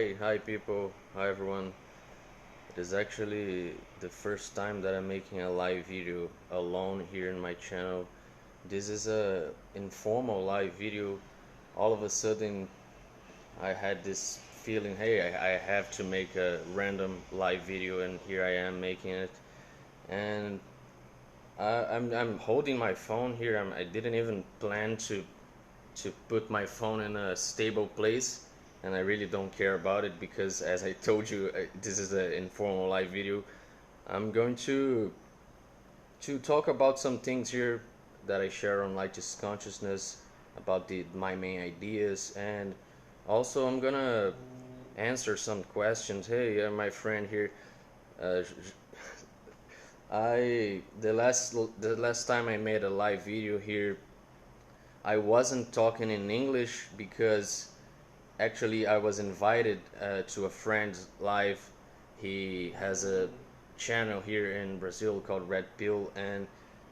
Hi people, hi everyone. It is actually the first time that I'm making a live video alone here in my channel. This is a informal live video. All of a sudden, I had this feeling, hey, I have to make a random live video, and here I am making it. And I'm holding my phone here. I didn't even plan to put my phone in a stable place, and I really don't care about it because, as I told you, this is an informal live video. I'm going to talk about some things here that I share on Lightest Consciousness, about my main ideas, and also I'm gonna answer some questions. Hey, my friend here, uh, I the last time I made a live video here, I wasn't talking in English because actually I was invited to a friend's live. He has a channel here in Brazil called Red Pill, and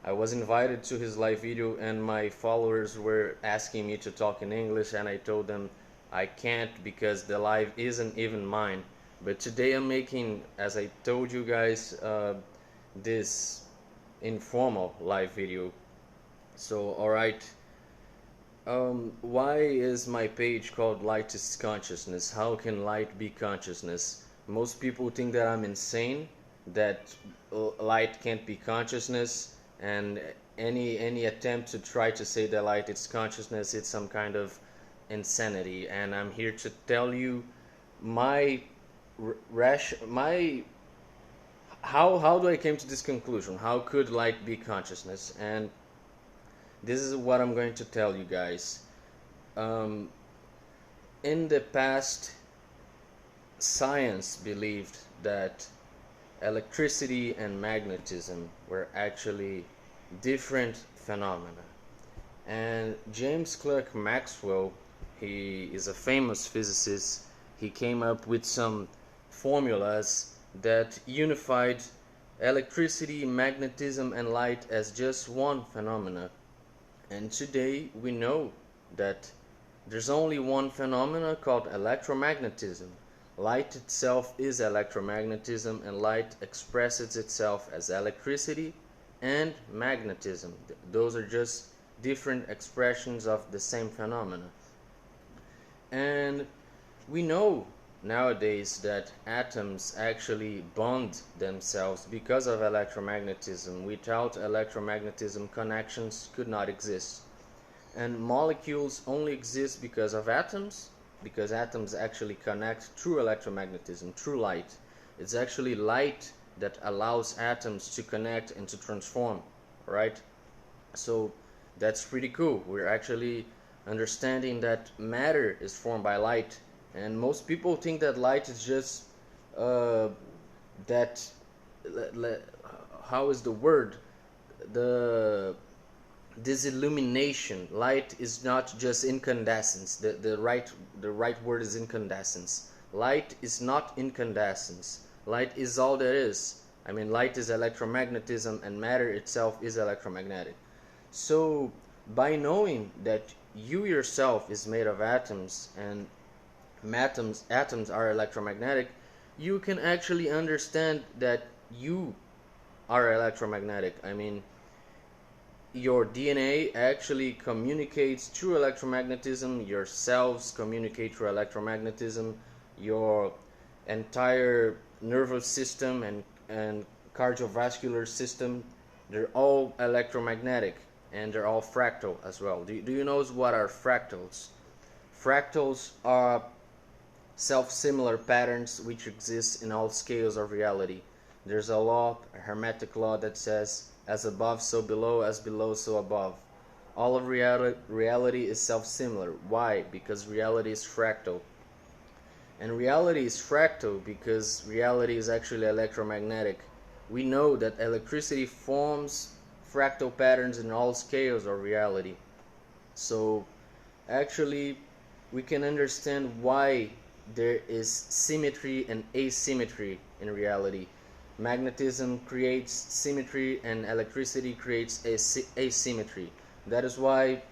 I was invited to his live video, and my followers were asking me to talk in English, and I told them I can't because the live isn't even mine. But today I'm making, as I told you guys, this informal live video. So alright, why is my page called Light is Consciousness? How can light be consciousness? Most people think that I'm insane, that light can't be consciousness, and any attempt to try to say that light is consciousness, it's some kind of insanity. And I'm here to tell you my my how do I came to this conclusion? How could light be consciousness? And this is what I'm going to tell you guys. Um, in the past, science believed that electricity and magnetism were actually different phenomena. And James Clerk Maxwell, he is a famous physicist. He came up with some formulas that unified electricity, magnetism, and light as just one phenomena. And today we know that there's only one phenomena called electromagnetism. Light itself is electromagnetism, and light expresses itself as electricity and magnetism. Those are just different expressions of the same phenomena. And we know nowadays that atoms actually bond themselves because of electromagnetism. Without electromagnetism, connections could not exist. And molecules only exist because atoms actually connect through electromagnetism, through light. It's actually light that allows atoms to connect and to transform, right? So that's pretty cool. We're actually understanding that matter is formed by light, and most people think that light is just uh, that. How is the word? The This illumination. Light is not just incandescence. The right word is incandescence. Light is not incandescence. Light is all there is. I mean, light is electromagnetism, and matter itself is electromagnetic. So by knowing that you yourself is made of atoms, and atoms are electromagnetic, you can actually understand that you are electromagnetic. I mean, your DNA actually communicates through electromagnetism, your cells communicate through electromagnetism, your entire nervous system and cardiovascular system, they're all electromagnetic, and they're all fractal as well. Do you know what are fractals? Fractals are self-similar patterns which exist in all scales of reality. There's a law, a hermetic law, that says, as above so below, as below so above. All of reality is self-similar. Why? Because reality is fractal. And reality is fractal because reality is actually electromagnetic. We know that electricity forms fractal patterns in all scales of reality. So actually we can understand why there is symmetry and asymmetry in reality. Magnetism creates symmetry and electricity creates asymmetry. That is why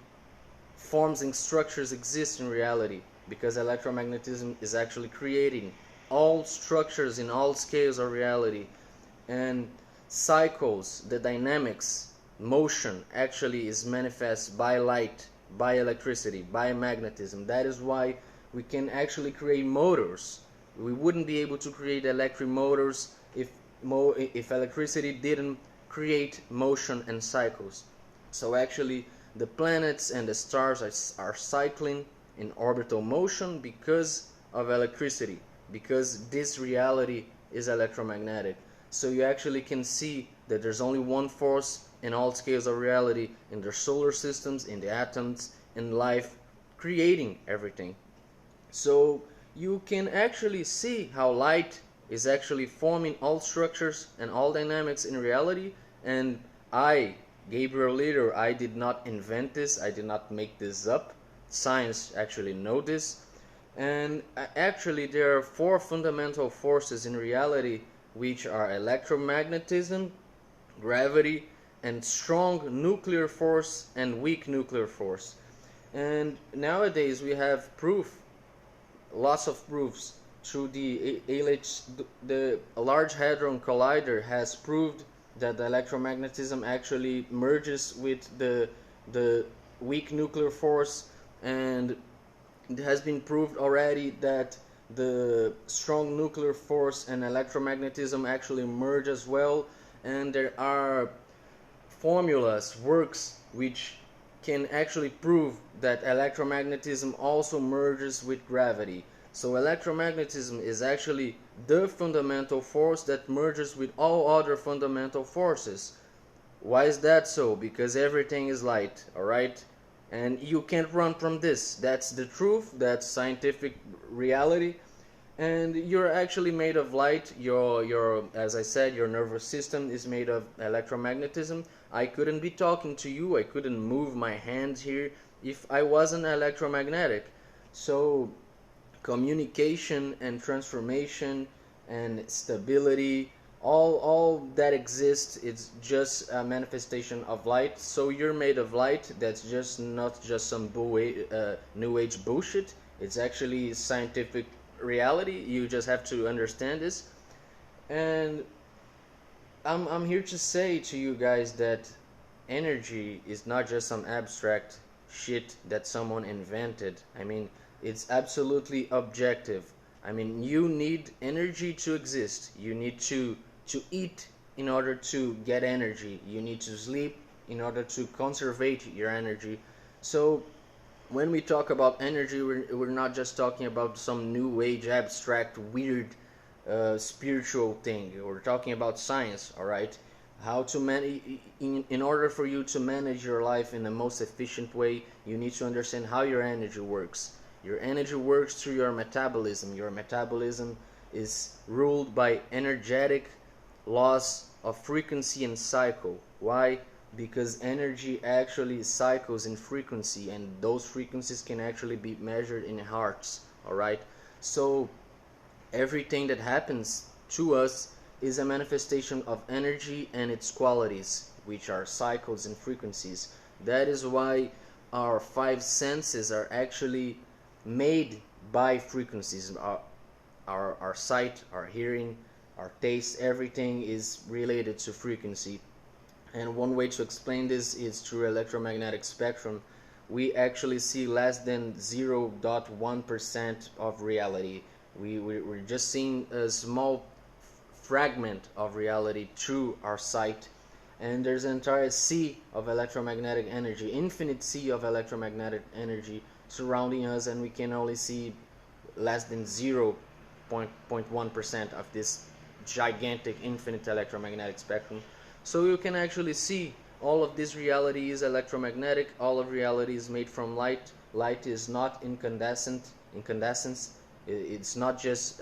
forms and structures exist in reality. because electromagnetism is actually creating all structures in all scales of reality, and cycles, the dynamics, motion actually is manifest by light, by electricity, by magnetism. That is why we can actually create motors. We wouldn't be able to create electric motors if electricity didn't create motion and cycles. So actually the planets and the stars are cycling in orbital motion because of electricity, because this reality is electromagnetic. So you actually can see that there's only one force in all scales of reality, in the solar systems, in the atoms, in life, creating everything. So you can actually see how light is actually forming all structures and all dynamics in reality. And I, Gabriel Lyrio, I did not invent this, I did not make this up. Science actually know this. And actually there are four fundamental forces in reality, which are electromagnetism, gravity, and strong nuclear force and weak nuclear force. And nowadays we have proof, lots of proofs, through the Large Hadron Collider has proved that the electromagnetism actually merges with the weak nuclear force, and it has been proved already that the strong nuclear force and electromagnetism actually merge as well. And there are formulas, works, which can actually prove that electromagnetism also merges with gravity. So electromagnetism is actually the fundamental force that merges with all other fundamental forces. Why is that so? Because everything is light, alright? And you can't run from this. That's the truth, that's scientific reality. And you're actually made of light. Your as I said, your nervous system is made of electromagnetism. I couldn't be talking to you, I couldn't move my hands here if I wasn't electromagnetic. So communication and transformation and stability, all that exists, it's just a manifestation of light. So you're made of light. That's just not just some new age bullshit. It's actually scientific reality. You just have to understand this. And I'm here to say to you guys that energy is not just some abstract shit that someone invented. I mean, it's absolutely objective. I mean, you need energy to exist. You need to eat in order to get energy. You need to sleep in order to conserve your energy. So when we talk about energy, we're not just talking about some new age abstract weird spiritual thing. We're talking about science, all right? How to manage, in order for you to manage your life in the most efficient way, you need to understand how your energy works. Your energy works through your metabolism. Your metabolism is ruled by energetic laws of frequency and cycle. Why? Because energy actually cycles in frequency, and those frequencies can actually be measured in hertz, all right? So everything that happens to us is a manifestation of energy and its qualities, which are cycles and frequencies. That is why our five senses are actually made by frequencies. Our sight, our hearing, our taste, everything is related to frequency. And one way to explain this is through electromagnetic spectrum. We actually see less than 0.1% of reality. We're just seeing a small fragment of reality through our sight. And there's an entire sea of electromagnetic energy, infinite sea of electromagnetic energy surrounding us, and we can only see less than 0.1% of this gigantic infinite electromagnetic spectrum. So you can actually see all of this reality is electromagnetic. All of reality is made from light. Light is not incandescence. It's not just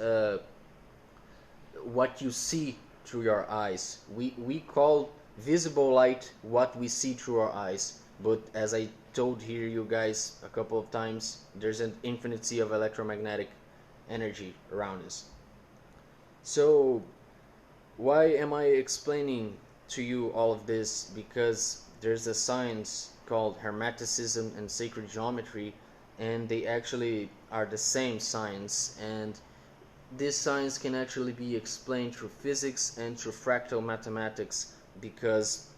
what you see through your eyes. We call visible light what we see through our eyes, but as I told here you guys a couple of times, there's an infinite sea of electromagnetic energy around us. So why am I explaining to you all of this? Because there's a science called hermeticism and sacred geometry and they actually are the same science. And this science can actually be explained through physics and through fractal mathematics, because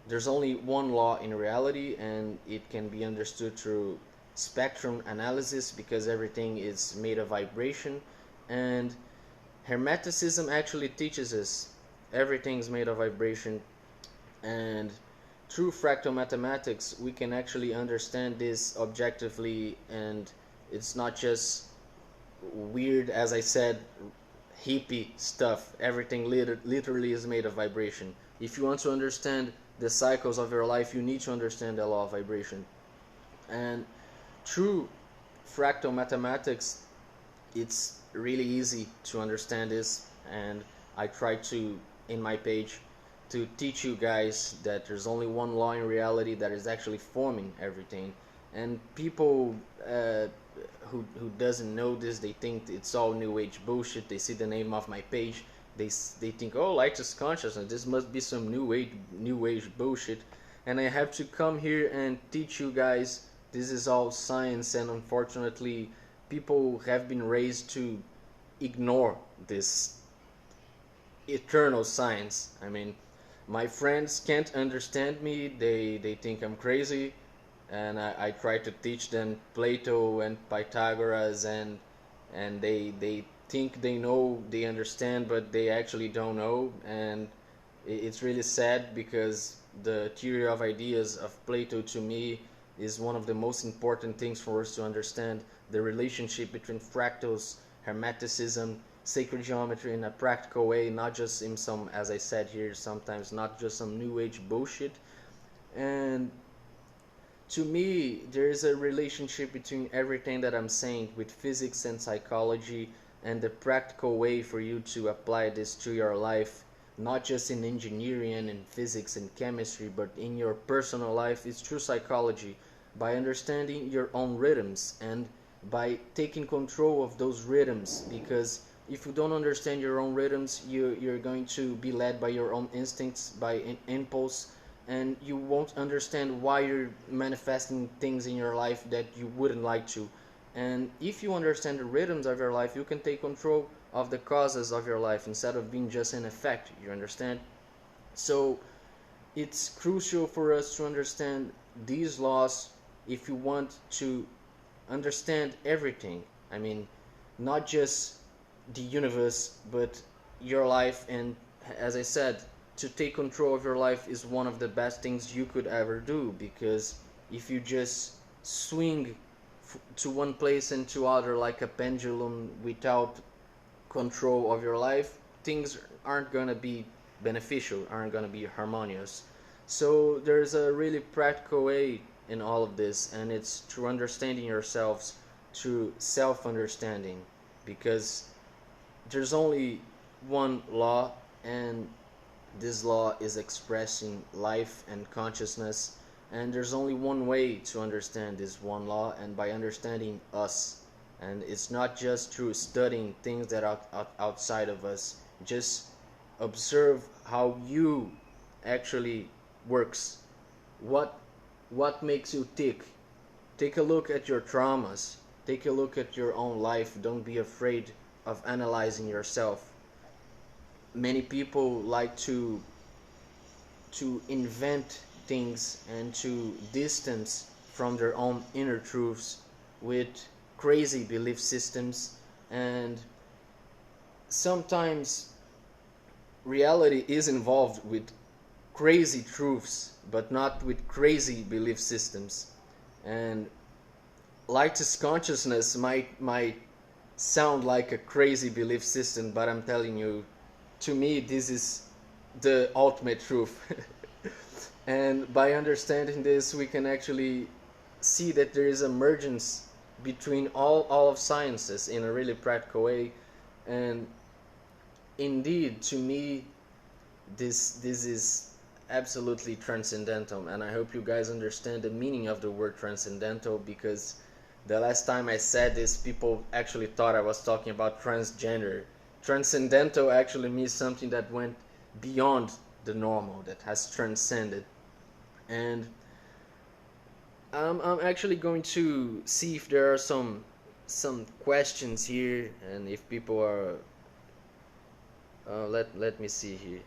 there's only one law in reality, and it can be understood through spectrum analysis, because everything is made of vibration. And Hermeticism actually teaches us everything's made of vibration, and through fractal mathematics we can actually understand this objectively, and it's not just weird, as I said, hippie stuff. Everything literally is made of vibration. If you want to understand the cycles of your life, you need to understand the law of vibration. And through fractal mathematics, it's really easy to understand this, and I try to, in my page, to teach you guys that there's only one law in reality that is actually forming everything. And people who doesn't know this, they think it's all new age bullshit. They see the name of my page, they think, oh, light is consciousness, this must be some new age bullshit. And I have to come here and teach you guys this is all science. And unfortunately, people have been raised to ignore this eternal science. I mean, my friends can't understand me. They think I'm crazy, and I try to teach them Plato and Pythagoras, and they think they know, they understand, but they actually don't know. And it's really sad, because the theory of ideas of Plato, to me, is one of the most important things for us to understand the relationship between fractals, hermeticism, sacred geometry in a practical way, not just in some, as I said here, sometimes not just some new age bullshit. And to me, there is a relationship between everything that I'm saying with physics and psychology, and the practical way for you to apply this to your life, not just in engineering and in physics and chemistry, but in your personal life. It's through psychology, by understanding your own rhythms and by taking control of those rhythms. Because if you don't understand your own rhythms, you're going to be led by your own instincts, by impulse, and you won't understand why you're manifesting things in your life that you wouldn't like to. And if you understand the rhythms of your life, you can take control of the causes of your life instead of being just an effect, you understand? So it's crucial for us to understand these laws if you want to understand everything. I mean, not just the universe, but your life. And as I said, to take control of your life is one of the best things you could ever do, because if you just swing to one place and to other like a pendulum without control of your life, things aren't going to be beneficial, aren't going to be harmonious. So there's a really practical way in all of this, and it's through understanding yourselves, through self-understanding, because there's only one law, and this law is expressing life and consciousness. And there's only one way to understand this one law, and by understanding us. And it's not just through studying things that are outside of us. Just observe how you actually works. What makes you tick? Take a look at your traumas. Take a look at your own life. Don't be afraid of analyzing yourself. Many people like to invent things and to distance from their own inner truths with crazy belief systems. And sometimes reality is involved with crazy truths, but not with crazy belief systems. And lightest consciousness might sound like a crazy belief system, but I'm telling you, to me, this is the ultimate truth. And by understanding this, we can actually see that there is emergence between all of sciences in a really practical way. And indeed, to me, this is absolutely transcendental, and I hope you guys understand the meaning of the word transcendental, because the last time I said this, people actually thought I was talking about transgender. Transcendental actually means something that went beyond the normal, that has transcended. And I'm actually going to see if there are some questions here, and if people are let me see here.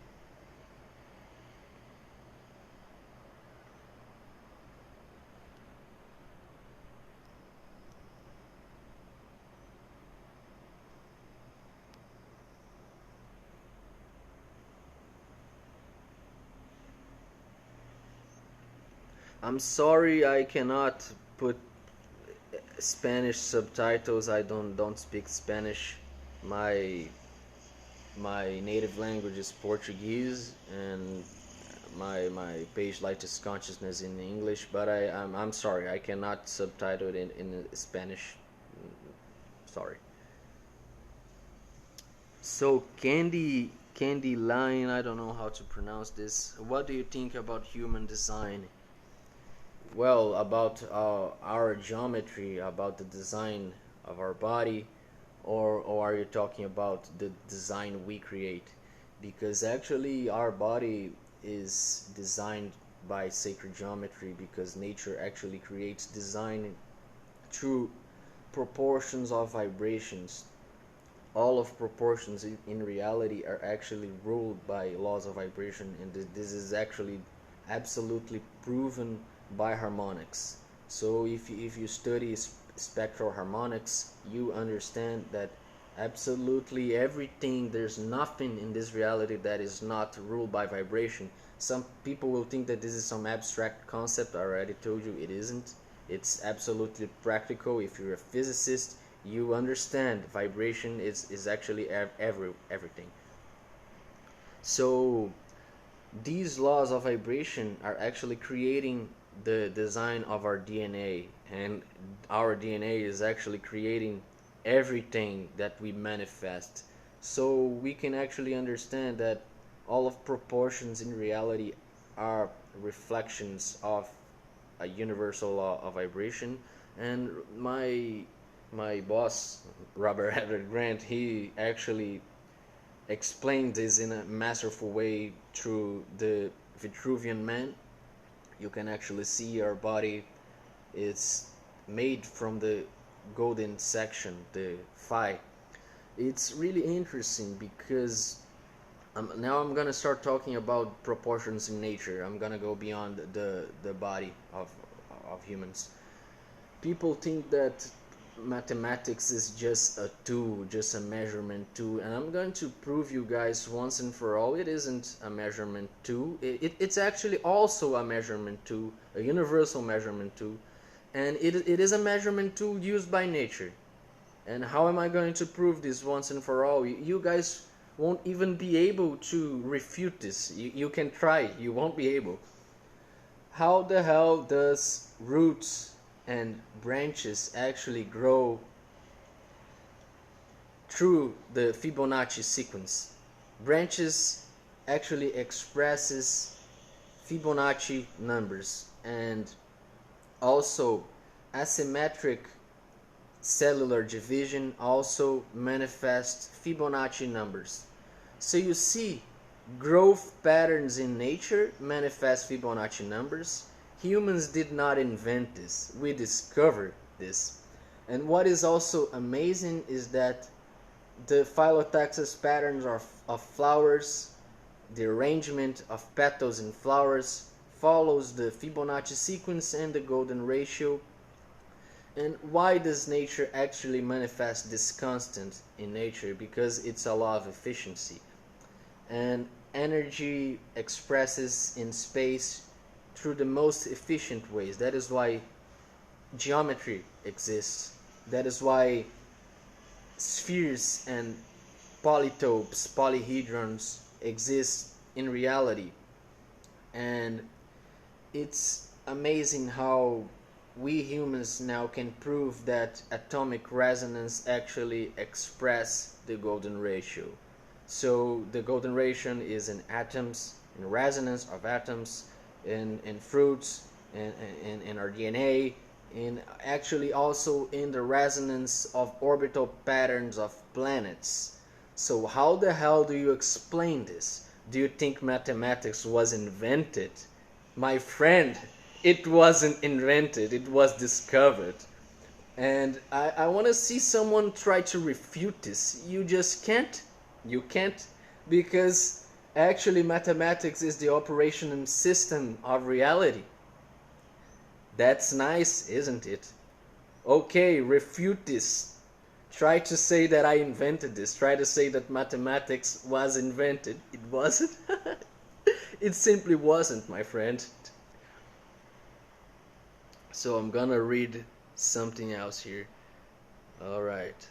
I'm sorry I cannot put Spanish subtitles. I don't speak Spanish. My my native language is Portuguese, and my page latest consciousness in English. But I'm sorry, I cannot subtitle it in Spanish. Sorry. So Candy Line, I don't know how to pronounce this. What do you think about human design? Well, about our geometry, about the design of our body, or are you talking about the design we create? Because actually, our body is designed by sacred geometry, because nature actually creates design through proportions of vibrations. All of proportions in reality are actually ruled by laws of vibration, and this is actually absolutely proven by harmonics. So if you study spectral harmonics, you understand that absolutely everything, there's nothing in this reality that is not ruled by vibration. Some people will think that this is some abstract concept. I already told you it isn't. It's absolutely practical. If you're a physicist, you understand vibration is actually everything. So these laws of vibration are actually creating the design of our DNA, and our DNA is actually creating everything that we manifest. So we can actually understand that all of proportions in reality are reflections of a universal law of vibration. And my boss, Robert Edward Grant, he actually explained this in a masterful way through the Vitruvian Man. You can actually see our body is made from the golden section, the phi. It's really interesting because now I'm gonna start talking about proportions in nature. I'm gonna go beyond the body of humans. People think that mathematics is just a tool, just a measurement tool, and I'm going to prove you guys once and for all it isn't a measurement tool. It's actually also a measurement tool, a universal measurement tool, and it is a measurement tool used by nature. And how am I going to prove this once and for all? You guys won't even be able to refute this. You can try, you won't be able. How the hell does roots and branches actually grow through the Fibonacci sequence? Branches actually expresses Fibonacci numbers, and also asymmetric cellular division also manifests Fibonacci numbers. So you see, growth patterns in nature manifest Fibonacci numbers. Humans did not invent this, we discovered this. And what is also amazing is that the phyllotaxis patterns of flowers, the arrangement of petals in flowers, follows the Fibonacci sequence and the golden ratio. And why does nature actually manifest this constant in nature? Because it's a law of efficiency. And energy expresses in space through the most efficient ways. That is why geometry exists. That is why spheres and polytopes, polyhedrons exist in reality. And it's amazing how we humans now can prove that atomic resonance actually express the golden ratio. So the golden ratio is in atoms, in resonance of atoms, in fruits, in our DNA, and actually also in the resonance of orbital patterns of planets. So how the hell do you explain this? Do you think mathematics was invented? My friend, It wasn't invented, it was discovered. And I want to see someone try to refute this. You just can't. You can't, because actually mathematics is the operation system of reality. That's nice, isn't it? Okay, refute this. Try to say that I invented this. Try to say that mathematics was invented. It wasn't. It simply wasn't, my friend. So I'm gonna read something else here. All right.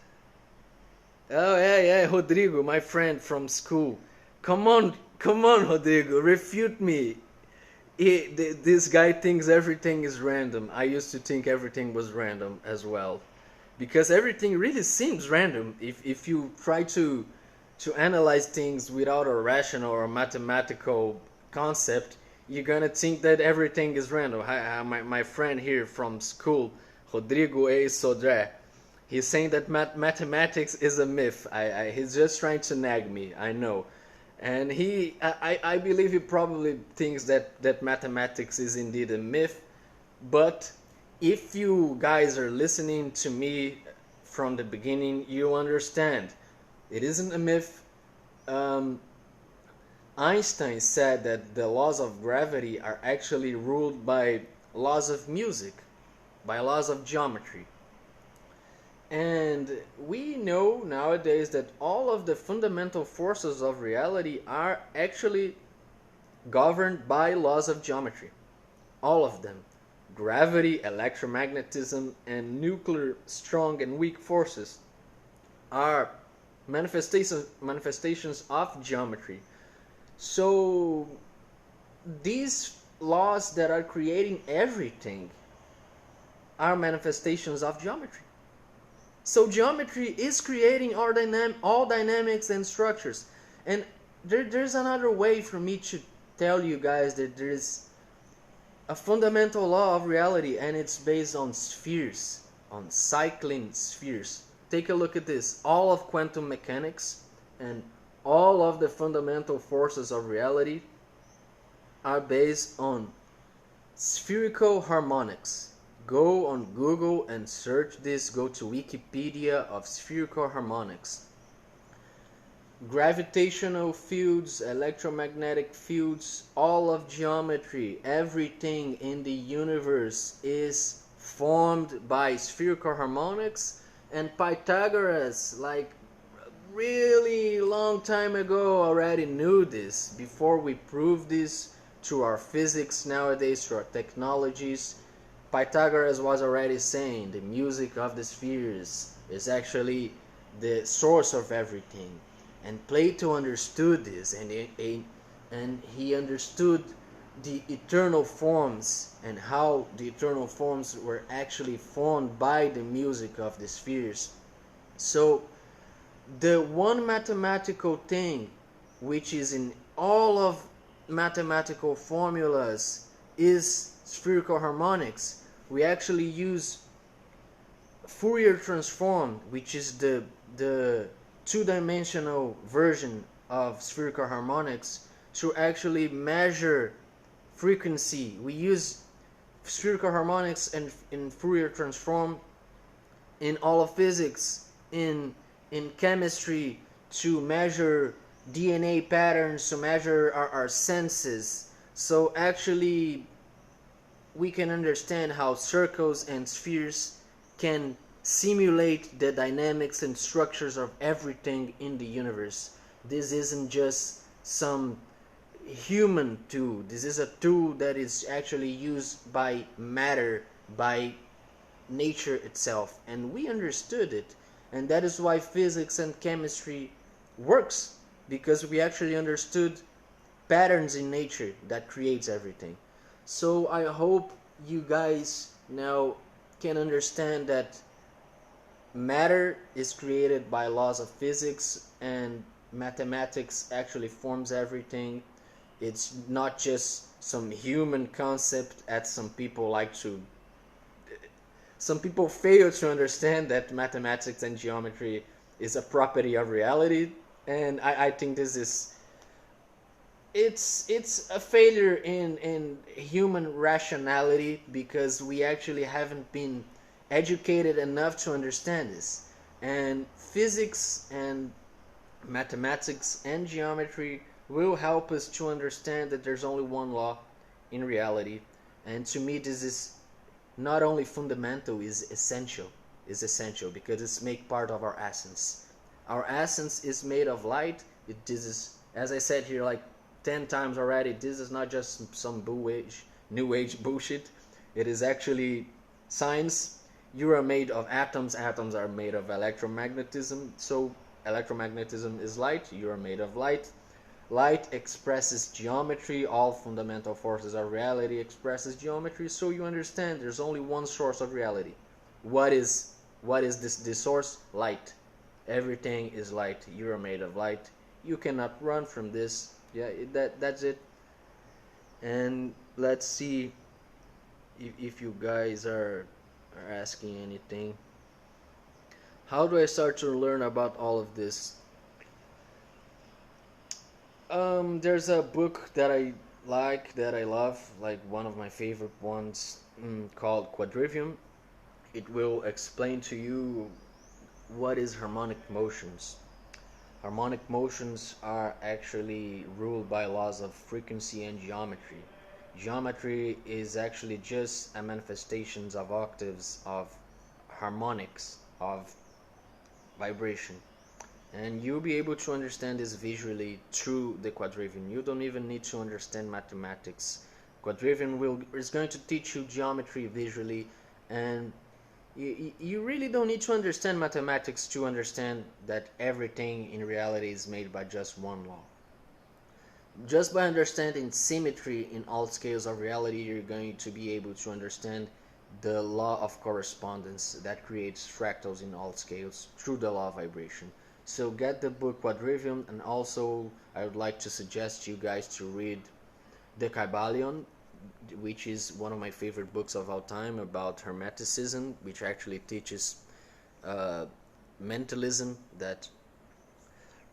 Oh yeah, yeah, Rodrigo, my friend from school. Come on, Rodrigo, refute me. This guy thinks everything is random. I used to think everything was random as well, because everything really seems random if you try to analyze things without a rational or mathematical concept. You're gonna think that everything is random. My friend here from school, Rodrigo A. Sodré, he's saying that mathematics is a myth. He's just trying to nag me. I know, and I believe he probably thinks that mathematics is indeed a myth. But if you guys are listening to me from the beginning, you understand it isn't a myth. Um, Einstein said that the laws of gravity are actually ruled by laws of music, by laws of geometry. And we know nowadays that all of the fundamental forces of reality are actually governed by laws of geometry. All of them. Gravity, electromagnetism, and nuclear strong and weak forces are manifestations of geometry. So these laws that are creating everything are manifestations of geometry. So geometry is creating all dynamics and structures. And there's another way for me to tell you guys that there's a fundamental law of reality, and it's based on spheres, on cycling spheres. Take a look at this. All of quantum mechanics and all of the fundamental forces of reality are based on spherical harmonics. Go on Google and search this. Go to Wikipedia of spherical harmonics. Gravitational fields, electromagnetic fields, all of geometry, everything in the universe is formed by spherical harmonics. And Pythagoras, like really long time ago, already knew this. Before we prove this to our physics nowadays, to our technologies, Pythagoras was already saying the music of the spheres is actually the source of everything. And Plato understood this, and he understood the eternal forms and how the eternal forms were actually formed by the music of the spheres. So the one mathematical thing which is in all of mathematical formulas is spherical harmonics. We actually use Fourier transform, which is the two-dimensional version of spherical harmonics, to actually measure frequency. We use spherical harmonics and in Fourier transform in all of physics, in chemistry, to measure DNA patterns, to measure our senses. So actually we can understand how circles and spheres can simulate the dynamics and structures of everything in the universe. This isn't just some human tool. This is a tool that is actually used by matter, by nature itself, and we understood it. And that is why physics and chemistry works, because we actually understood patterns in nature that creates everything. So I hope you guys now can understand that matter is created by laws of physics, and mathematics actually forms everything. It's not just some human concept, as some people like to. Some people fail to understand that mathematics and geometry is a property of reality, and I think this is it's a failure in human rationality, because we actually haven't been educated enough to understand this. And physics and mathematics and geometry will help us to understand that there's only one law in reality. And to me, this is not only fundamental, is essential, because it's make part of our essence. Our essence is made of light. This is, as I said here like 10 times already, this is not just some new age bullshit. It is actually science. You are made of atoms. Atoms are made of electromagnetism. So electromagnetism is light. You are made of light. Light expresses geometry. All fundamental forces of reality expresses geometry. So you understand there's only one source of reality. What is this source? Light. Everything is light. You are made of light. You cannot run from this. Yeah, that's it. And let's see if you guys are asking anything. How do I start to learn about all of this? There's a book that I love, like one of my favorite ones, called Quadrivium. It will explain to you what is harmonic motions. Harmonic motions are actually ruled by laws of frequency and geometry. Geometry is actually just a manifestations of octaves of harmonics of vibration. And you'll be able to understand this visually through the quadrivium. You don't even need to understand mathematics. Quadrivium is going to teach you geometry visually, and you really don't need to understand mathematics to understand that everything in reality is made by just one law. Just by understanding symmetry in all scales of reality, you're going to be able to understand the law of correspondence that creates fractals in all scales through the law of vibration. So get the book Quadrivium, and also I would like to suggest you guys to read The Kybalion, which is one of my favorite books of all time about Hermeticism, which actually teaches mentalism, that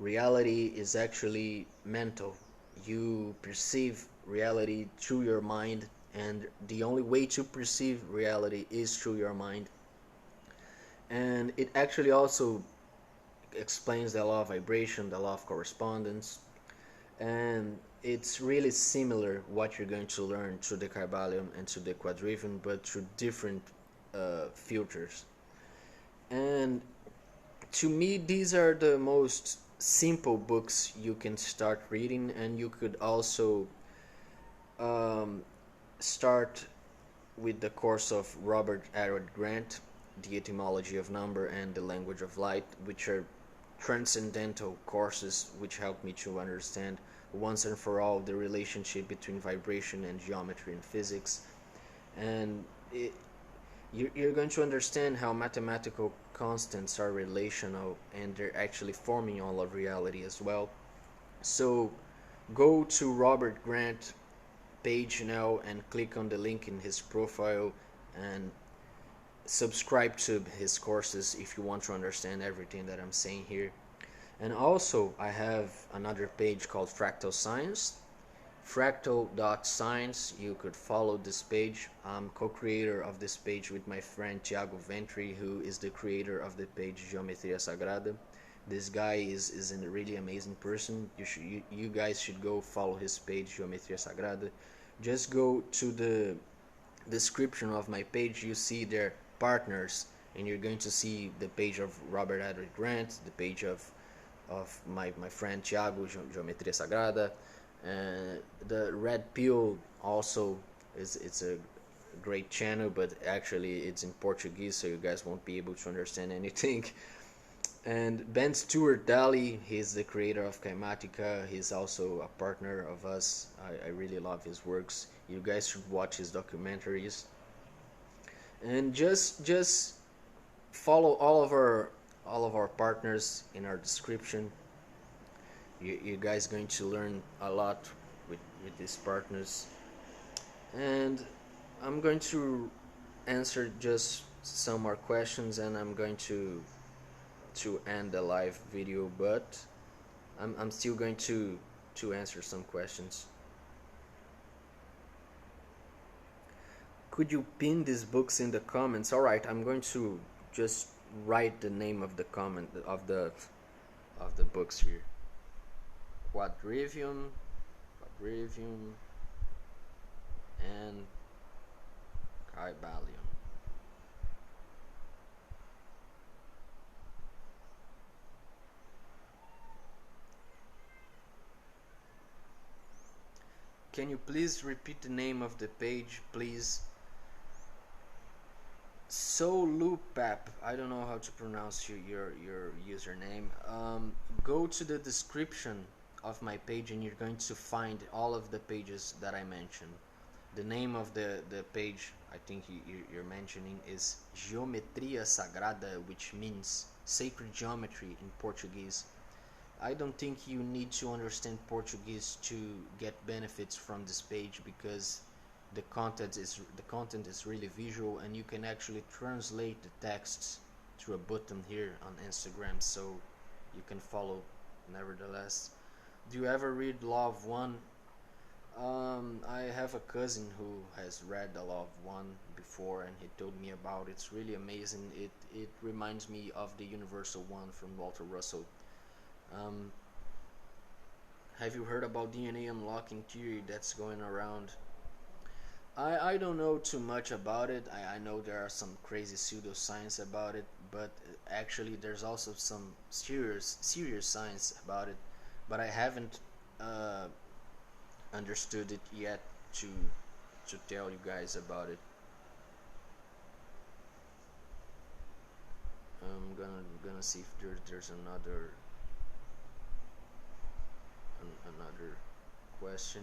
reality is actually mental. You perceive reality through your mind, and the only way to perceive reality is through your mind. And it actually also explains the law of vibration, the law of correspondence, and it's really similar what you're going to learn through the Kybalion and to the Quadrivium, but through different filters. And to me, these are the most simple books you can start reading, and you could also um, start with the course of Robert Edward Grant, The Etymology of Number and the Language of Light, which are transcendental courses which help me to understand once and for all the relationship between vibration and geometry and physics. And you're going to understand how mathematical constants are relational, and they're actually forming all of reality as well. So go to Robert Grant page now and click on the link in his profile and subscribe to his courses if you want to understand everything that I'm saying here. And also I have another page called Fractal Science, fractal.science. You could follow this page. I'm co-creator of this page with my friend Thiago Ventri, who is the creator of the page Geometria Sagrada. This guy is a really amazing person. You guys should go follow his page Geometria Sagrada. Just go to the description of my page. You see their partners, and you're going to see the page of Robert Edward Grant, the page of my friend Thiago, Geometria Sagrada, and the Red Pill also it's a great channel, but actually it's in Portuguese, so you guys won't be able to understand anything. And Ben Stewart Daly, he's the creator of Kaimatica. He's also a partner of us. I really love his works. You guys should watch his documentaries. And just follow all of our partners in our description. You guys going to learn a lot with these partners. And I'm going to answer just some more questions, and I'm going to end the live video, but I'm still going to to answer some questions. Could you pin these books in the comments? All right, I'm going to just write the name of the comment of the books here. Quadrivium, and Kybalion. Can you please repeat the name of the page, please? Solupap. I don't know how to pronounce your username. Go to the description of my page and you're going to find all of the pages that I mentioned. The name of the page I think you're mentioning is Geometria Sagrada, which means sacred geometry in Portuguese. I don't think you need to understand Portuguese to get benefits from this page, because the content is really visual, and you can actually translate the texts through a button here on Instagram, so you can follow nevertheless. Do you ever read Law of One? I have a cousin who has read The Law of One before, and he told me about it. It's really amazing. It reminds me of the Universal One from Walter Russell. Um, have you heard about DNA unlocking theory that's going around? I don't know too much about it. I know there are some crazy pseudoscience about it, but actually there's also some serious science about it. But I haven't uh, understood it yet to tell you guys about it. I'm gonna see if there's another question.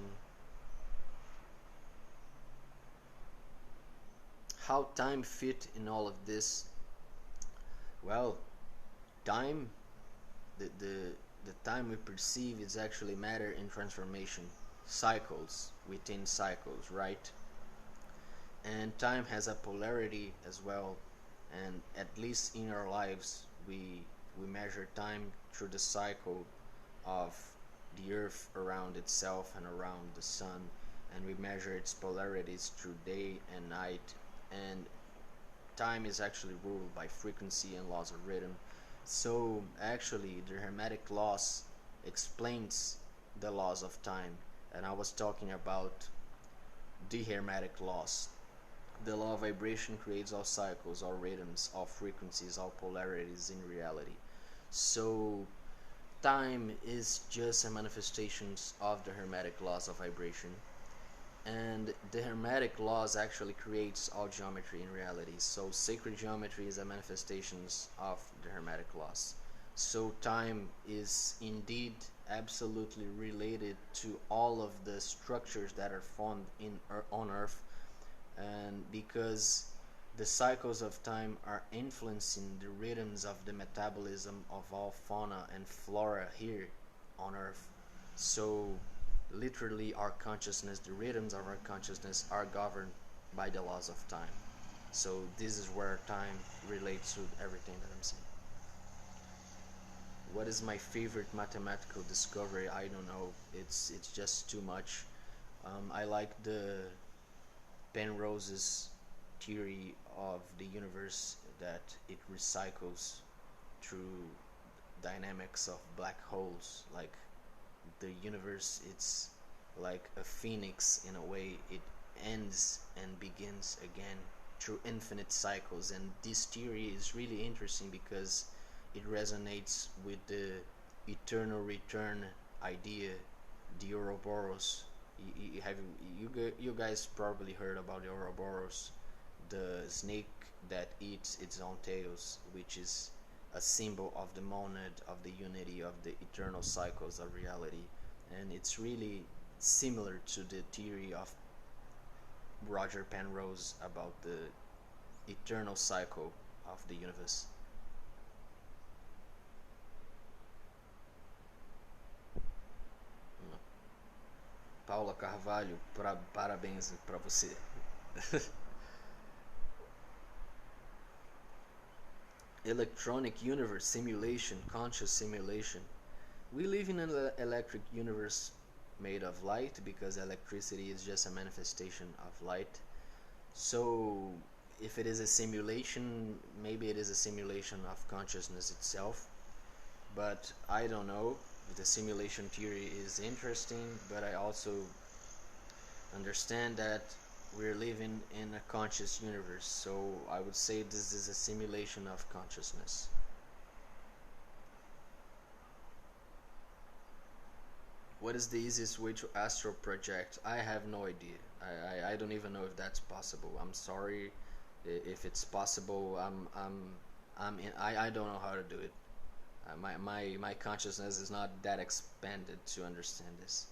How time fit in all of this? Well, time, the time we perceive is actually matter in transformation, cycles within cycles, right? And time has a polarity as well, and at least in our lives we measure time through the cycle of the earth around itself and around the sun, and we measure its polarities through day and night. And time is actually ruled by frequency and laws of rhythm. So actually the hermetic laws explains the laws of time, and I was talking about the hermetic laws. The law of vibration creates all cycles, all rhythms, all frequencies, all polarities in reality. So time is just a manifestation of the hermetic laws of vibration, and the hermetic laws actually creates all geometry in reality. So sacred geometry is a manifestations of the hermetic laws. So time is indeed absolutely related to all of the structures that are formed on earth, and because the cycles of time are influencing the rhythms of the metabolism of all fauna and flora here on earth. So literally our consciousness, the rhythms of our consciousness are governed by the laws of time. So this is where time relates to everything that I'm saying. What is my favorite mathematical discovery? I don't know. It's just too much. I like the Penrose's theory of the universe, that it recycles through dynamics of black holes. Like the universe, it's like a phoenix in a way. It ends and begins again through infinite cycles, and this theory is really interesting because it resonates with the eternal return idea, the Ouroboros. You guys probably heard about the Ouroboros, the snake that eats its own tails, which is a symbol of the monad, of the unity of the eternal cycles of reality. And it's really similar to the theory of Roger Penrose about the eternal cycle of the universe. Paula Carvalho, parabéns para você. Electronic universe simulation, conscious simulation. We live in an electric universe made of light, because electricity is just a manifestation of light. So if it is a simulation, maybe it is a simulation of consciousness itself, but I don't know. The simulation theory is interesting, but I also understand that we're living in a conscious universe, so I would say this is a simulation of consciousness. What is the easiest way to astral project? I have no idea. I don't even know if that's possible. I'm sorry if it's possible. I don't know how to do it. My consciousness is not that expanded to understand this.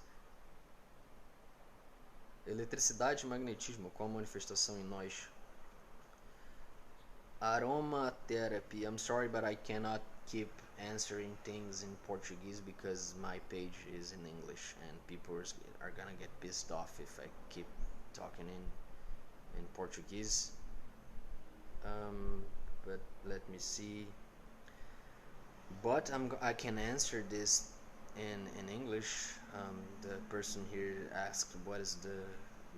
Eletricidade e magnetismo, qual manifestação em nós? Aromatherapy. I'm sorry, but I cannot keep answering things in Portuguese because my page is in English and people are gonna get pissed off if I keep talking in Portuguese. But let me see. But I can answer this in English. The person here asked what is the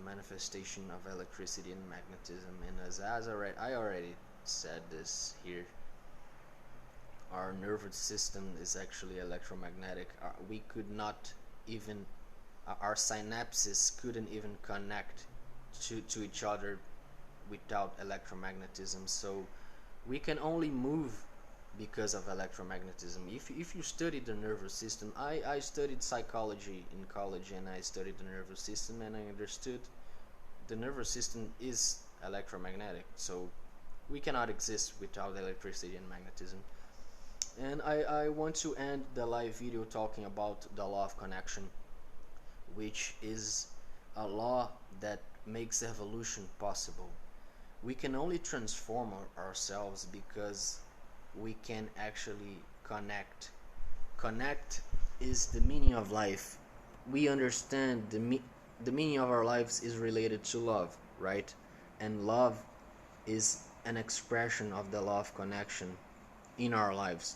manifestation of electricity and magnetism, and as I already said this here. Our nervous system is actually electromagnetic. We could not even, our synapses couldn't even connect to each other without electromagnetism. So we can only move because of electromagnetism. If you study the nervous system, I studied psychology in college, and I studied the nervous system, and I understood the nervous system is electromagnetic. So we cannot exist without electricity and magnetism. And I want to end the live video talking about the law of connection, which is a law that makes evolution possible. We can only transform ourselves because we can actually connect. Connect is the meaning of life. We understand the meaning of our lives is related to love, right? And love is an expression of the law of connection in our lives.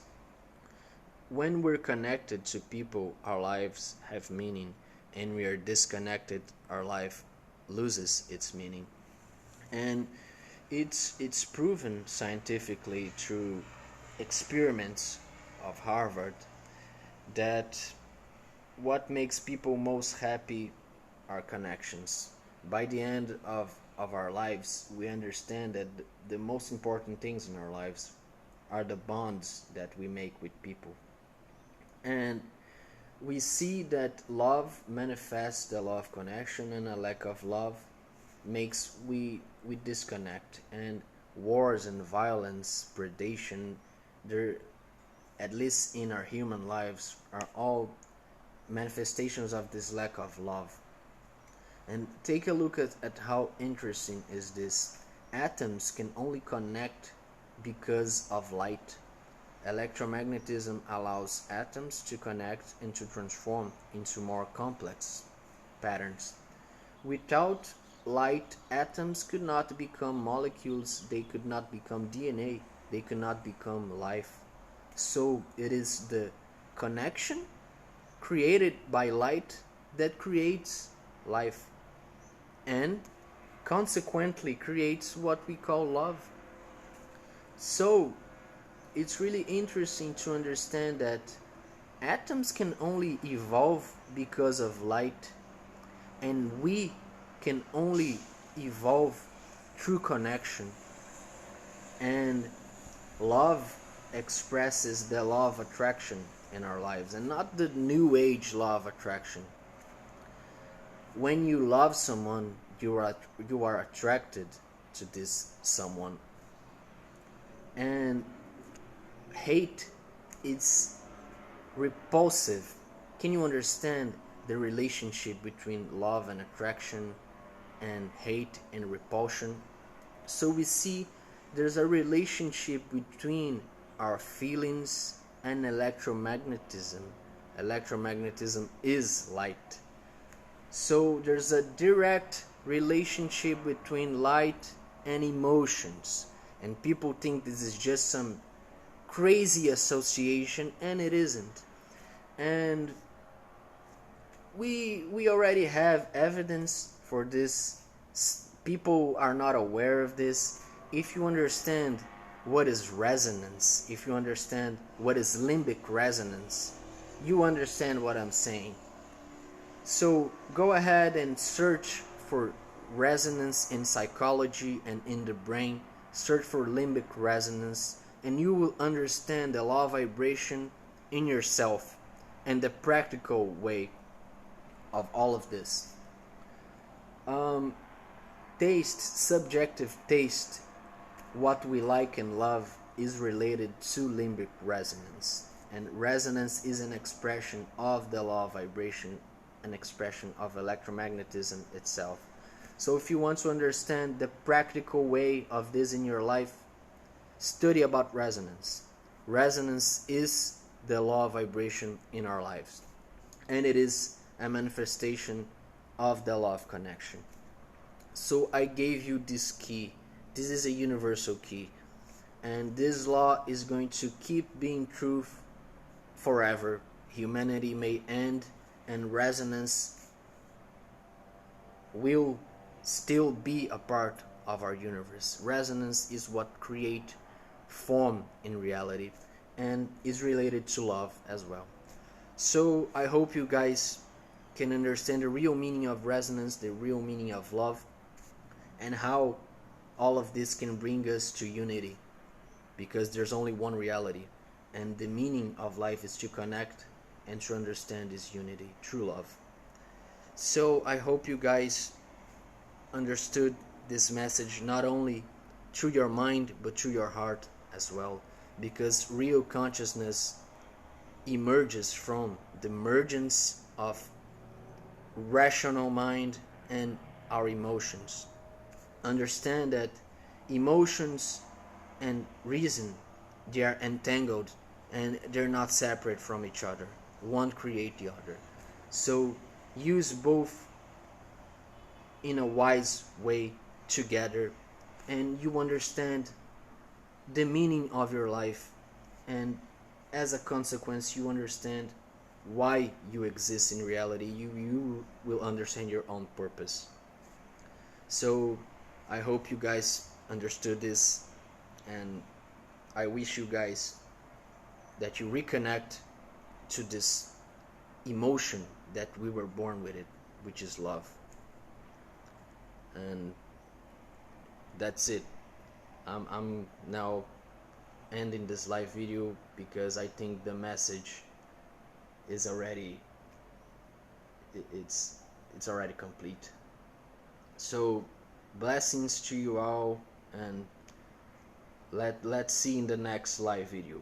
When we're connected to people, our lives have meaning, and we are disconnected, our life loses its meaning. And it's proven scientifically through experiments of Harvard that what makes people most happy are connections. By the end of our lives, we understand that the most important things in our lives are the bonds that we make with people. And we see that love manifests the law of connection, and a lack of love makes we disconnect. And wars and violence, predation, they're, at least in our human lives, are all manifestations of this lack of love. And take a look at how interesting is this. Atoms can only connect because of light. Electromagnetism allows atoms to connect and to transform into more complex patterns. Without light, atoms could not become molecules, they could not become DNA, they could not become life. So it is the connection created by light that creates life, and consequently creates what we call love. So it's really interesting to understand that atoms can only evolve because of light, and we can only evolve through connection. And love expresses the law of attraction in our lives, and not the new age law of attraction. When you love someone, you are attracted to this someone. And hate is repulsive. Can you understand the relationship between love and attraction, and hate and repulsion? So we see there's a relationship between our feelings and electromagnetism. Electromagnetism is light. So there's a direct relationship between light and emotions. And people think this is just some crazy association, and it isn't. And we already have evidence for this. People are not aware of this. If you understand what is resonance, if you understand what is limbic resonance, you understand what I'm saying. So go ahead and search for resonance in psychology and in the brain. Search for limbic resonance, and you will understand the law of vibration in yourself and the practical way of all of this. Taste, subjective taste, what we like and love, is related to limbic resonance. And resonance is an expression of the law of vibration, an expression of electromagnetism itself. So if you want to understand the practical way of this in your life, study about resonance. Resonance is the law of vibration in our lives, and it is a manifestation of the law of connection. So I gave you this key. This is a universal key, and this law is going to keep being true forever. Humanity may end, and resonance will still be a part of our universe. Resonance is what creates form in reality, and is related to love as well. So I hope you guys can understand the real meaning of resonance, the real meaning of love, and how all of this can bring us to unity, because there's only one reality, and the meaning of life is to connect and to understand this unity, true love. So I hope you guys understood this message not only through your mind but through your heart as well, because real consciousness emerges from the mergence of rational mind and our emotions. Understand that emotions and reason, they are entangled and they're not separate from each other. One creates the other. So use both in a wise way together, and you understand the meaning of your life, and as a consequence you understand why you exist in reality. You will understand your own purpose. So I hope you guys understood this, and I wish you guys that you reconnect to this emotion that we were born with it, which is love. And that's it. I'm now ending this live video because I think the message is already it's already complete. So blessings to you all, and let's see in the next live video.